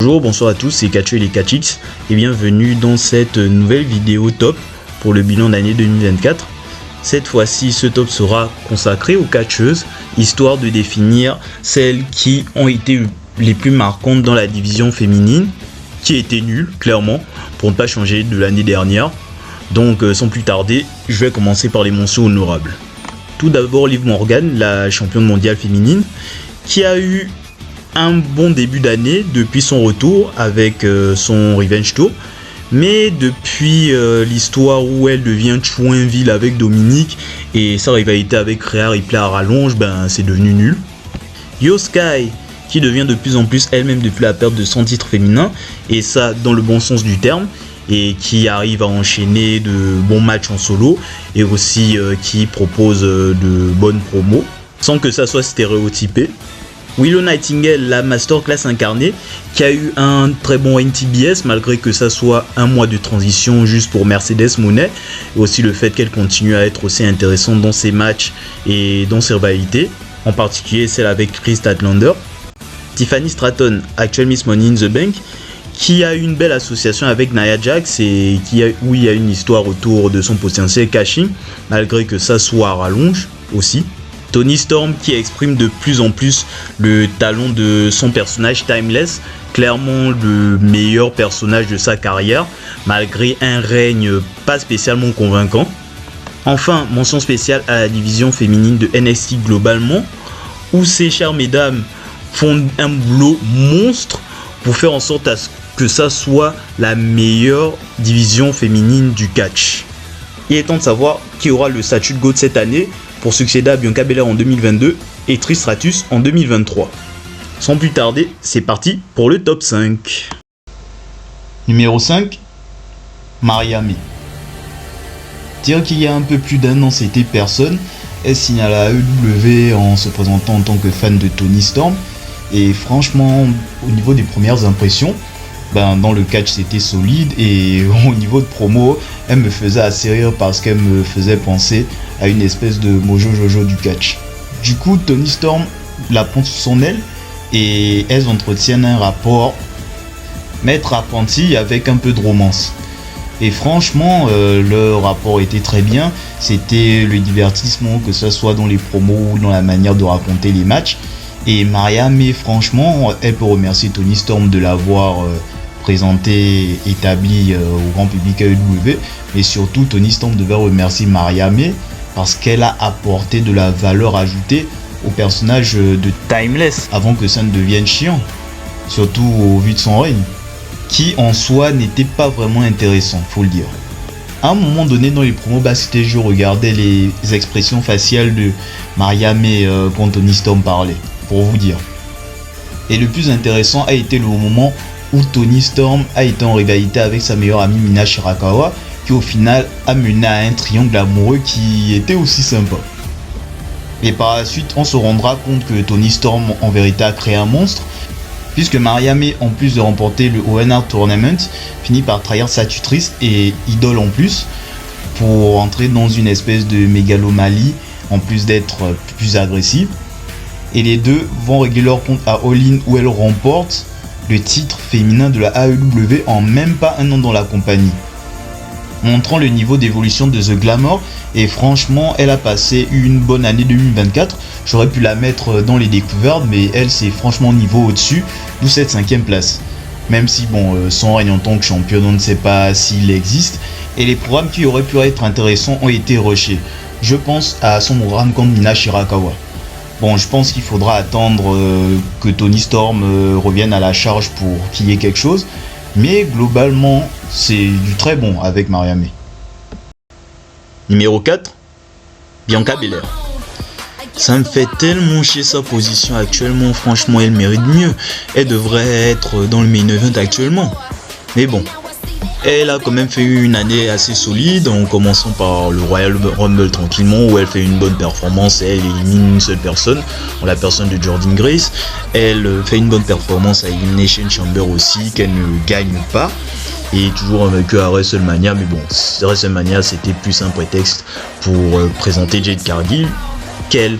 Bonjour, bonsoir à tous, c'est Kachu et les Kachix et bienvenue dans cette nouvelle vidéo top pour le bilan d'année 2024. Cette fois-ci, ce top sera consacré aux catcheuses, histoire de définir celles qui ont été les plus marquantes dans la division féminine, qui a été nulle, clairement, pour ne pas changer de l'année dernière. Donc sans plus tarder, je vais commencer par les mentions honorables. Tout d'abord, Liv Morgan, la championne mondiale féminine, qui a eu un bon début d'année depuis son retour avec son Revenge Tour. Mais depuis l'histoire où elle devient Chouinville avec Dominique et sa rivalité avec Rhea Ripley à rallonge, c'est devenu nul. Io Sky, qui devient de plus en plus elle-même depuis la perte de son titre féminin, et ça dans le bon sens du terme, et qui arrive à enchaîner de bons matchs en solo, et aussi qui propose de bonnes promos, sans que ça soit stéréotypé. Willow Nightingale, la masterclass incarnée, qui a eu un très bon NTBS malgré que ça soit un mois de transition juste pour Mercedes Moné, et aussi le fait qu'elle continue à être aussi intéressante dans ses matchs et dans ses rivalités, en particulier celle avec Chris Statlander. Tiffany Stratton, actuelle Miss Money in the Bank, qui a eu une belle association avec Nia Jax et où il y a une histoire autour de son potentiel cashing, malgré que ça soit à rallonge aussi. Toni Storm, qui exprime de plus en plus le talent de son personnage Timeless, clairement le meilleur personnage de sa carrière, malgré un règne pas spécialement convaincant. Enfin, mention spéciale à la division féminine de NXT globalement, où ces chères mesdames font un boulot monstre pour faire en sorte à ce que ça soit la meilleure division féminine du catch. Il est temps de savoir qui aura le statut de GOAT cette année pour succéder à Bianca Belair en 2022 et Trish Stratus en 2023. Sans plus tarder, c'est parti pour le top 5. Numéro 5, Maria May. Dire qu'il y a un peu plus d'un an, c'était personne. Elle signe à la AEW en se présentant en tant que fan de Toni Storm. Et franchement, au niveau des premières impressions, dans le catch c'était solide, et au niveau de promo, elle me faisait assez rire parce qu'elle me faisait penser à une espèce de Mojo Jojo du catch. Du coup, Toni Storm la prend sous son aile et elles entretiennent un rapport maître apprenti avec un peu de romance. Et franchement, le rapport était très bien. C'était le divertissement, que ce soit dans les promos ou dans la manière de raconter les matchs. Et Maria May, franchement, elle peut remercier Toni Storm de l'avoir présenté, établi au grand public AEW. Mais surtout, Toni Storm devait remercier Maria May parce qu'elle a apporté de la valeur ajoutée au personnage de Timeless avant que ça ne devienne chiant. Surtout au vu de son règne, qui en soi n'était pas vraiment intéressant, faut le dire. À un moment donné dans les promos, c'était je regardais les expressions faciales de Maria May quand Toni Storm parlait, pour vous dire. Et le plus intéressant a été le moment où Toni Storm a été en rivalité avec sa meilleure amie Mina Shirakawa, qui au final a mené à un triangle amoureux qui était aussi sympa. Et par la suite, on se rendra compte que Toni Storm en vérité a créé un monstre, puisque Maria May, en plus de remporter le ONR Tournament, finit par trahir sa tutrice et idole en plus, pour entrer dans une espèce de mégalomanie, en plus d'être plus agressive. Et les deux vont régler leur compte à All In, où elle remporte le titre féminin de la AEW en même pas un an dans la compagnie, montrant le niveau d'évolution de The Glamour. Et franchement, elle a passé une bonne année 2024. J'aurais pu la mettre dans les découvertes, mais elle, c'est franchement niveau au-dessus, d'où cette 5ème place. Même si son règne en tant que championne, on ne sait pas s'il existe, et les programmes qui auraient pu être intéressants ont été rushés. Je pense à son programme contre Mina Shirakawa. Je pense qu'il faudra attendre que Toni Storm revienne à la charge pour qu'il y ait quelque chose. Mais globalement, c'est du très bon avec Maria May. Numéro 4, Bianca Belair. Ça me fait tellement chier sa position actuellement, franchement elle mérite mieux. Elle devrait être dans le main event actuellement. Mais bon, elle a quand même fait une année assez solide, en commençant par le Royal Rumble tranquillement, où elle fait une bonne performance et elle élimine une seule personne, la personne de Jordynne Grace. Elle fait une bonne performance à Elimination Chamber aussi, qu'elle ne gagne pas. Et toujours vainqueur à WrestleMania, mais WrestleMania c'était plus un prétexte pour présenter Jade Cargill, qu'elle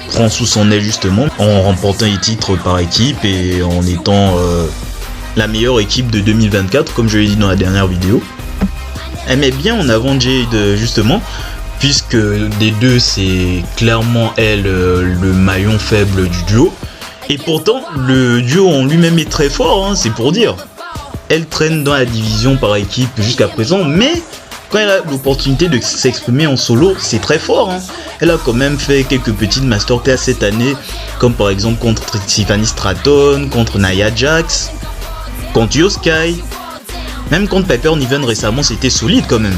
prend sous son aile justement, en remportant les titres par équipe et en étant la meilleure équipe de 2024, comme je l'ai dit dans la dernière vidéo. Elle met bien en avant Jade justement, puisque des deux c'est clairement elle le maillon faible du duo. Et pourtant le duo en lui-même est très fort, hein, c'est pour dire. Elle traîne dans la division par équipe jusqu'à présent, mais quand elle a l'opportunité de s'exprimer en solo, c'est très fort, hein. Elle a quand même fait quelques petites masterclass cette année, comme par exemple contre Tiffany Stratton, contre Nia Jax, contre Io Sky, même contre Piper Niven récemment, c'était solide quand même.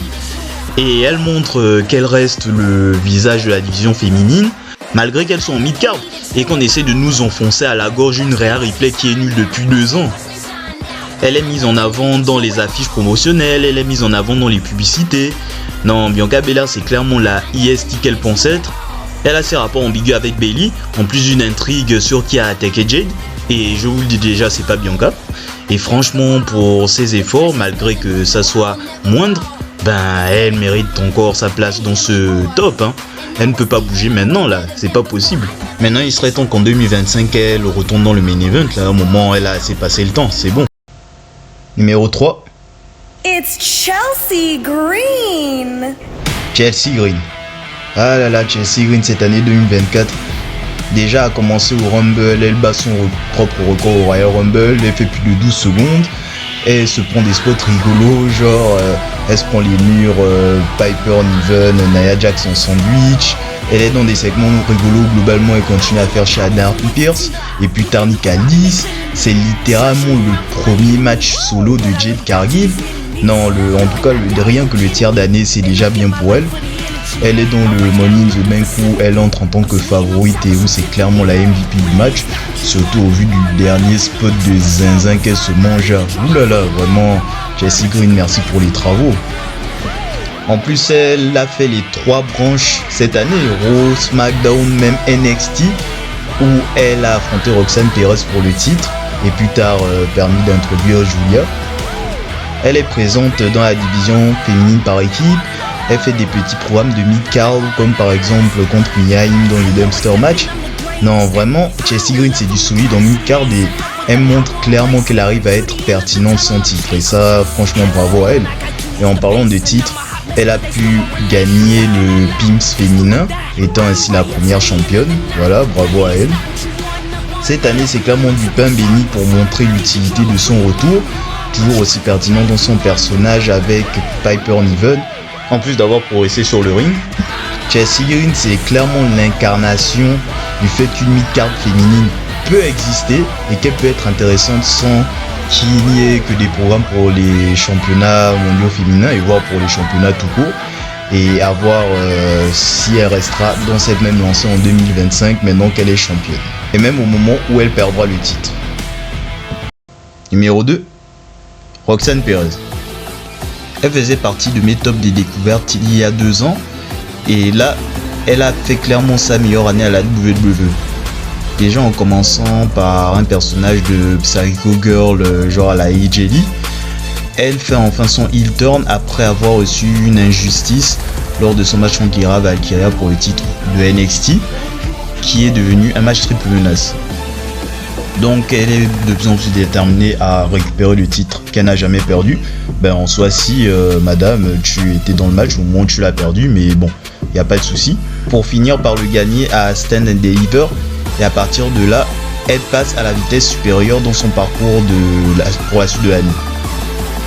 Et elle montre qu'elle reste le visage de la division féminine, malgré qu'elles sont en mid-card, et qu'on essaie de nous enfoncer à la gorge une Rhea Ripley qui est nulle depuis 2 ans. Elle est mise en avant dans les affiches promotionnelles, elle est mise en avant dans les publicités. Non, Bianca Belair c'est clairement la IST qu'elle pense être. Elle a ses rapports ambigus avec Bayley, en plus d'une intrigue sur qui a attaqué Jade. Et je vous le dis déjà, c'est pas Bianca. Et franchement, pour ses efforts, malgré que ça soit moindre, ben elle mérite encore sa place dans ce top, hein. Elle ne peut pas bouger maintenant là, c'est pas possible. Maintenant il serait temps qu'en 2025 elle retourne dans le main event, là au moment où elle a assez passé le temps, c'est bon. Numéro 3. It's Chelsea Green. Chelsea Green. Ah là là, Chelsea Green cette année 2024. Déjà a commencé au Rumble, elle bat son propre record au Royal Rumble, elle fait plus de 12 secondes. Elle se prend des spots rigolos, genre elle se prend les murs, Piper Niven, Nia Jax en sandwich. Elle est dans des segments rigolos, globalement elle continue à faire Shayna Pierce et puis Tarnik Alice. C'est littéralement le premier match solo de Jade Cargill. Non, en tout cas rien que le tiers d'année c'est déjà bien pour elle. Elle est dans le Money in the Bank où elle entre en tant que favorite et où c'est clairement la MVP du match. Surtout au vu du dernier spot de zinzin qu'elle se mange. Oulala, vraiment, Chelsea Green, merci pour les travaux. En plus, elle a fait les 3 branches cette année, Raw, SmackDown, même NXT, où elle a affronté Roxanne Perez pour le titre et plus tard permis d'introduire Julia. Elle est présente dans la division féminine par équipe. Elle fait des petits programmes de mid-card comme par exemple contre Mia Yim dans le Dumpster Match. Non, vraiment, Chelsea Green c'est du solide en mid-card et elle montre clairement qu'elle arrive à être pertinente sans titre. Et ça, franchement, bravo à elle. Et en parlant de titre, elle a pu gagner le PIMS féminin, étant ainsi la première championne. Voilà, bravo à elle. Cette année, c'est clairement du pain béni pour montrer l'utilité de son retour. Toujours aussi pertinent dans son personnage avec Piper Niven. En plus d'avoir progressé sur le ring, Chelsea Green c'est clairement l'incarnation du fait qu'une mid-card féminine peut exister et qu'elle peut être intéressante sans qu'il n'y ait que des programmes pour les championnats mondiaux féminins et voire pour les championnats tout court, et à voir si elle restera dans cette même lancée en 2025 maintenant qu'elle est championne et même au moment où elle perdra le titre. Numéro 2, Roxanne Perez. Elle faisait partie de mes tops des découvertes il y a 2 ans et là elle a fait clairement sa meilleure année à la WWE. Déjà en commençant par un personnage de Psycho Girl genre à la AJ Lee, elle fait enfin son heel turn après avoir reçu une injustice lors de son match contre Lyra Valkyria pour le titre de NXT qui est devenu un match triple menace. Donc elle est de plus en plus déterminée à récupérer le titre qu'elle n'a jamais perdu. Ben en soi si madame tu étais dans le match au moment où tu l'as perdu, mais bon, il n'y a pas de souci. Pour finir par le gagner à Stand and Deliver, et à partir de là, elle passe à la vitesse supérieure dans son parcours pour la suite de l'année.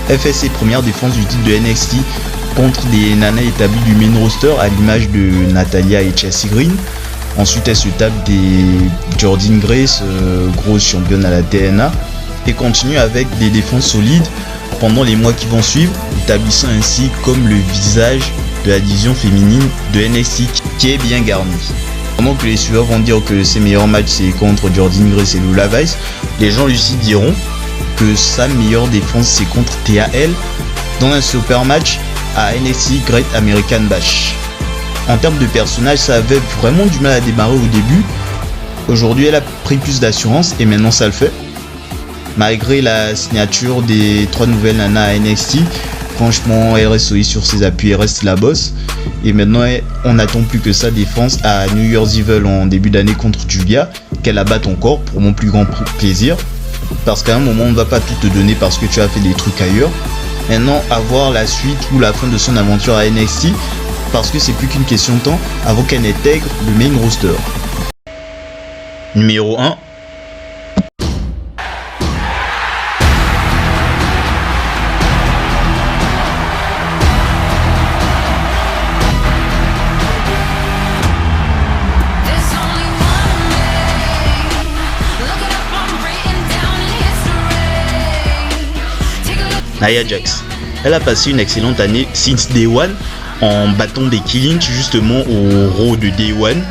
Elle fait ses premières défenses du titre de NXT contre des nanas établies du main roster à l'image de Natalya et Chelsea Green. Ensuite elle se tape des Jordynne Grace, grosse championne à la TNA, et continue avec des défenses solides pendant les mois qui vont suivre, établissant ainsi comme le visage de la division féminine de NXT qui est bien garnie. Pendant que les suiveurs vont dire que ses meilleurs matchs c'est contre Jordynne Grace et Lula Vice, les gens lucides diront que sa meilleure défense c'est contre TAL dans un super match à NXT Great American Bash. En termes de personnage, ça avait vraiment du mal à démarrer au début. Aujourd'hui, elle a pris plus d'assurance et maintenant ça le fait. Malgré la signature des 3 nouvelles nanas à NXT, franchement, elle reste solide sur ses appuis, elle reste la boss. Et maintenant, on n'attend plus que sa défense à New Year's Evil en début d'année contre Julia, qu'elle abatte encore pour mon plus grand plaisir. parce qu'à un moment on ne va pas tout te donner parce que tu as fait des trucs ailleurs. Maintenant, avoir la suite ou la fin de son aventure à NXT, parce que c'est plus qu'une question de temps avant qu'elle n'intègre le main roster. Numéro 1. Nia Jax. Elle a passé une excellente année since Day One en battant Becky Lynch justement au Raw de Day One.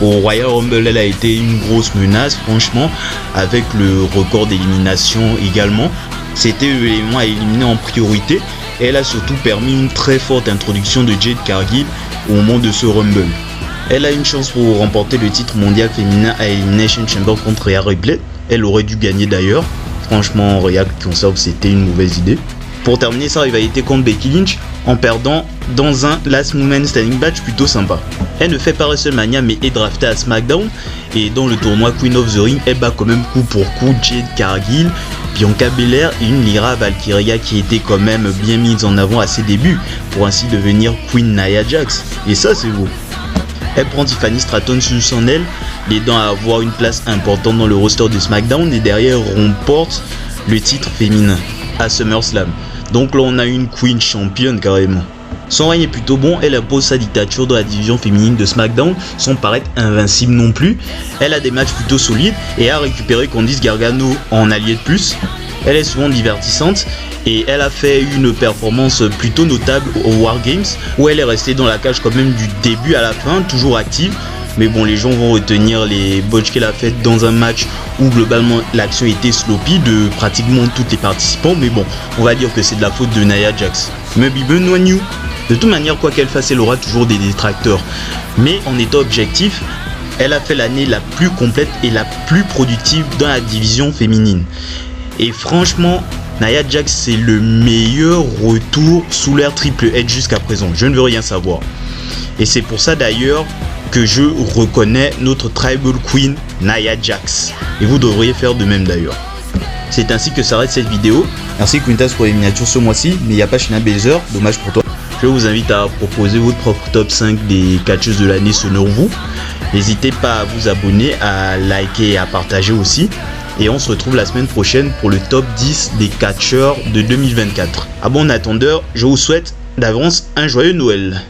Au Royal Rumble, elle a été une grosse menace, franchement, avec le record d'élimination également. C'était l'élément à éliminer en priorité et elle a surtout permis une très forte introduction de Jade Cargill au moment de ce Rumble. Elle a une chance pour remporter le titre mondial féminin à Elimination Chamber contre Rhea Ripley. Elle aurait dû gagner d'ailleurs. Franchement, Rhea conserve, c'était une mauvaise idée. Pour terminer sa rivalité contre Becky Lynch en perdant dans un last moment standing match plutôt sympa. Elle ne fait pas WrestleMania mais est draftée à SmackDown et dans le tournoi Queen of the Ring, elle bat quand même coup pour coup Jade Cargill, Bianca Belair et une Lyra Valkyria qui était quand même bien mise en avant à ses débuts pour ainsi devenir Queen Nia Jax. Et ça c'est beau. Elle prend Tiffany Stratton sous son aile, l'aidant à avoir une place importante dans le roster de SmackDown et derrière remporte le titre féminin à SummerSlam. Donc là on a une Queen championne carrément. Son règne est plutôt bon, elle impose sa dictature dans la division féminine de SmackDown sans paraître invincible non plus. Elle a des matchs plutôt solides et a récupéré Candice Gargano en allié de plus. Elle est souvent divertissante et elle a fait une performance plutôt notable au War Games où elle est restée dans la cage quand même du début à la fin, toujours active. Mais bon, les gens vont retenir les botches qu'elle a faites dans un match où globalement l'action était sloppy de pratiquement tous les participants. Mais bon, on va dire que c'est de la faute de Nia Jax. Mais Benoît New. De toute manière, quoi qu'elle fasse, elle aura toujours des détracteurs. Mais en étant objectif, elle a fait l'année la plus complète et la plus productive dans la division féminine. Et franchement, Nia Jax c'est le meilleur retour sous l'ère Triple H jusqu'à présent. Je ne veux rien savoir. Et c'est pour ça d'ailleurs que je reconnais notre Tribal Queen Nia Jax. Et vous devriez faire de même d'ailleurs. C'est ainsi que s'arrête cette vidéo. Merci Quintas pour les miniatures ce mois-ci, mais il n'y a pas Shayna Baszler, dommage pour toi. Je vous invite à proposer votre propre top 5 des catcheuses de l'année selon vous. N'hésitez pas à vous abonner, à liker et à partager aussi. Et on se retrouve la semaine prochaine pour le top 10 des catcheurs de 2024. Ah bon, en attendant, je vous souhaite d'avance un joyeux Noël.